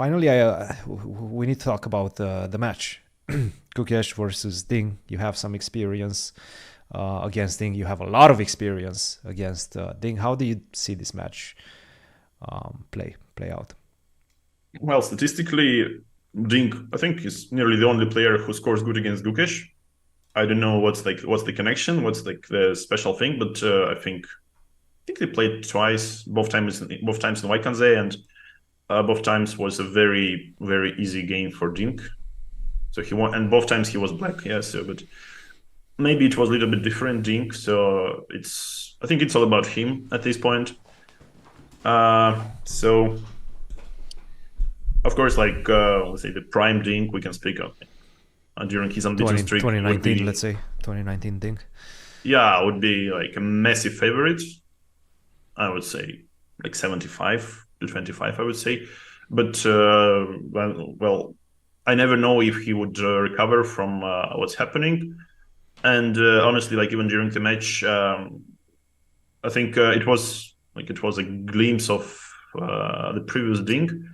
Finally, we need to talk about the match. Gukesh versus Ding. You have some experience against Ding. You have a lot of experience against Ding. How do you see this match play out? Well, statistically, Ding, I think, is nearly the only player who scores good against Gukesh. I don't know what's the connection, what's like the special thing, but I think they played twice, both times in Waikanze, and both times was a very easy game for Ding. So he won, and both times he was black. Yeah, so but maybe it was a little bit different, Ding. So I think it's all about him at this point. So of course, let's say the prime Ding we can speak of during his unbeaten 20, streak would 2019, let's be, say. 2019 Ding. yeah, would be like a massive favorite. I would say like 75 to 25, I would say. But well, I never know if he would recover from what's happening. And honestly, like even during the match, I think it was a glimpse of the previous Ding.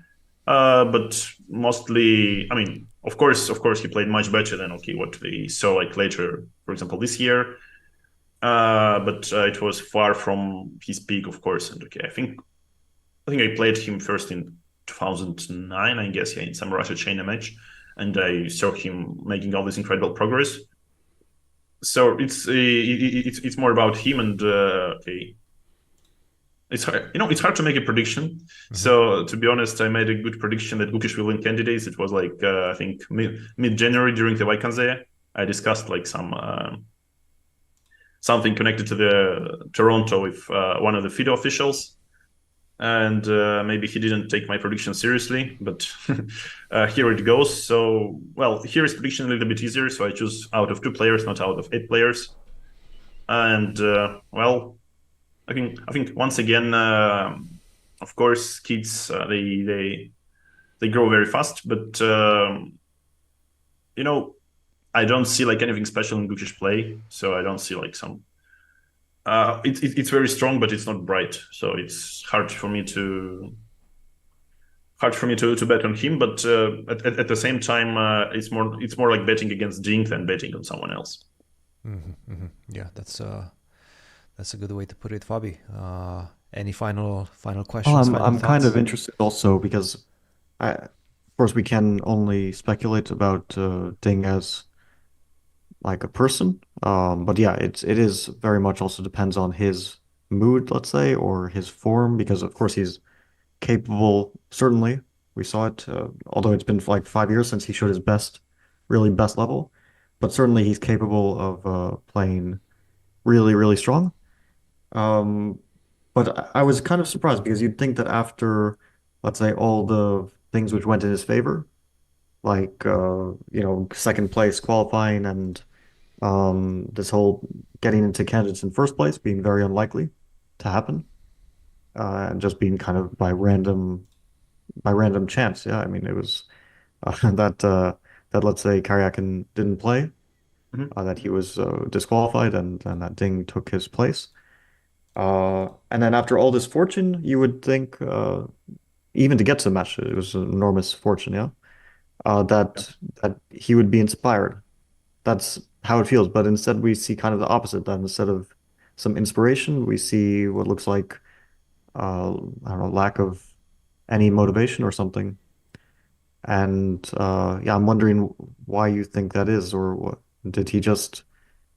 But mostly, I mean, of course, he played much better than what we saw like later, for example, this year. But it was far from his peak, of course. And I think I played him first in 2009, I guess, yeah, in some Russia China match, and I saw him making all this incredible progress. So it's more about him, and okay, it's hard, it's hard to make a prediction. Mm-hmm. So to be honest, I made a good prediction that Gukish will win candidates. It was like I think mid January during the Waikanze. I discussed like something connected to the Toronto with one of the FIDE officials, and maybe he didn't take my prediction seriously, but here it goes. So, well, here is prediction a little bit easier. So I choose out of 2 players, not out of 8 players. And well, I think once again, of course, kids they grow very fast, but you know, I don't see like anything special in Gukish play. So I don't see like some. It's very strong, but it's not bright. So it's hard for me to bet on him. But at the same time, it's more like betting against Jink than betting on someone else. Mm-hmm, mm-hmm. Yeah, that's a good way to put it, Fabi. Any final Well, questions, final I'm kind of thoughts? interested also because of course, we can only speculate about Ding as like a person. But yeah, it is very much also depends on his mood, let's say, or his form, because of course he's capable. Certainly, we saw it. Although it's been like 5 years since he showed his best, really best level, but certainly he's capable of playing really, really strong. Um, but I was kind of surprised because you'd think that after, let's say, all the things which went in his favor, like second place qualifying and this whole getting into candidates in first place being very unlikely to happen, and just being kind of by random chance. Yeah, I mean it was that let's say Karyakin didn't play, Mhm. that he was disqualified, and that Ding took his place. And then after all this fortune, you would think, even to get to the match, it was an enormous fortune, yeah. Yeah. That he would be inspired. That's how it feels. But instead, we see kind of the opposite. That instead of some inspiration, we see what looks like, I don't know, lack of any motivation or something. And yeah, I'm wondering why you think that is, or what did he just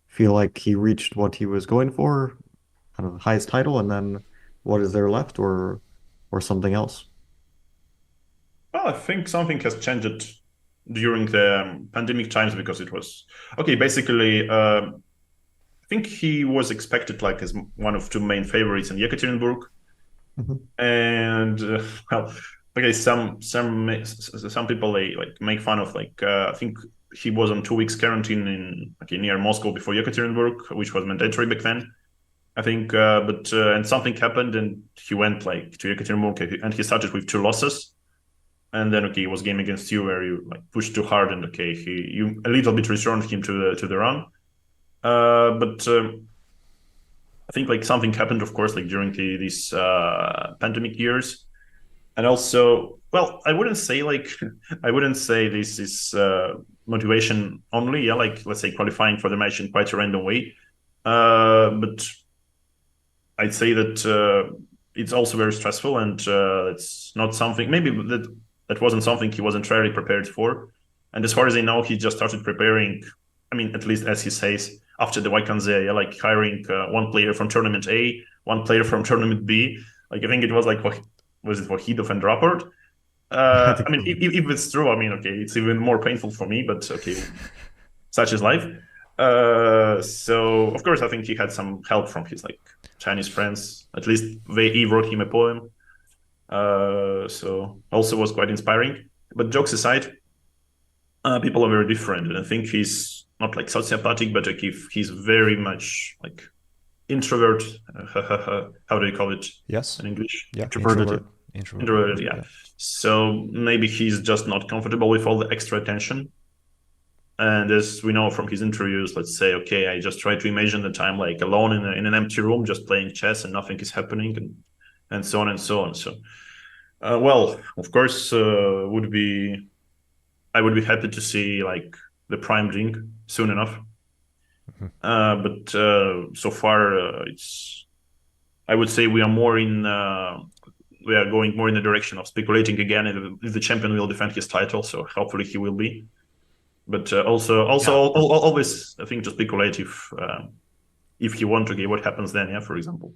feel like he reached what he was going for, kind of the highest title, and then what is there left, or something else? Well, I think something has changed during the pandemic times because it was okay. Basically, I think he was expected like as one of 2 main favorites in Yekaterinburg, Mhm. and well, okay, some people they like make fun of like I think he was on 2 weeks quarantine in near Moscow before Yekaterinburg, which was mandatory back then. I think, but and something happened, and he went like to Yekaterinburg, and he started with 2 losses, and then okay, it was game against you where you like pushed too hard, and okay, you a little bit returned him to the run. But I think like something happened, of course, like during these pandemic years. And also, well, I wouldn't say I wouldn't say this is motivation only. Yeah, like let's say qualifying for the match in quite a random way. But I'd say that it's also very stressful, and it's not something maybe that wasn't something he was entirely prepared for. And as far as I know, he just started preparing. I mean, at least as he says, after the Waikanze, yeah, like hiring one player from tournament A, one player from tournament B. Like I think it was like was it Wahidov and Rapport? I I think mean, so. if it's true, I mean, okay, it's even more painful for me, but okay, such is life. So of course, I think he had some help from his like Chinese friends. At least he wrote him a poem. So also was quite inspiring. But jokes aside, people are very different, and I think he's not like sociopathic, but like if he's very much like introvert. How do you call it Yes. in English? Yeah. Introverted. Introverted, yeah. Yeah. So maybe he's just not comfortable with all the extra attention. And as we know from his interviews, let's say, okay, I just try to imagine that I'm like alone in an empty room, just playing chess, and nothing is happening, and so on and so on. So, well, of course, I would be happy to see like the prime Jing soon enough. But so far, it's I would say we are going more in the direction of speculating again if the champion will defend his title. So hopefully he will be. But also Yeah. always I think to speculate if he won to get what happens then. Yeah, for example.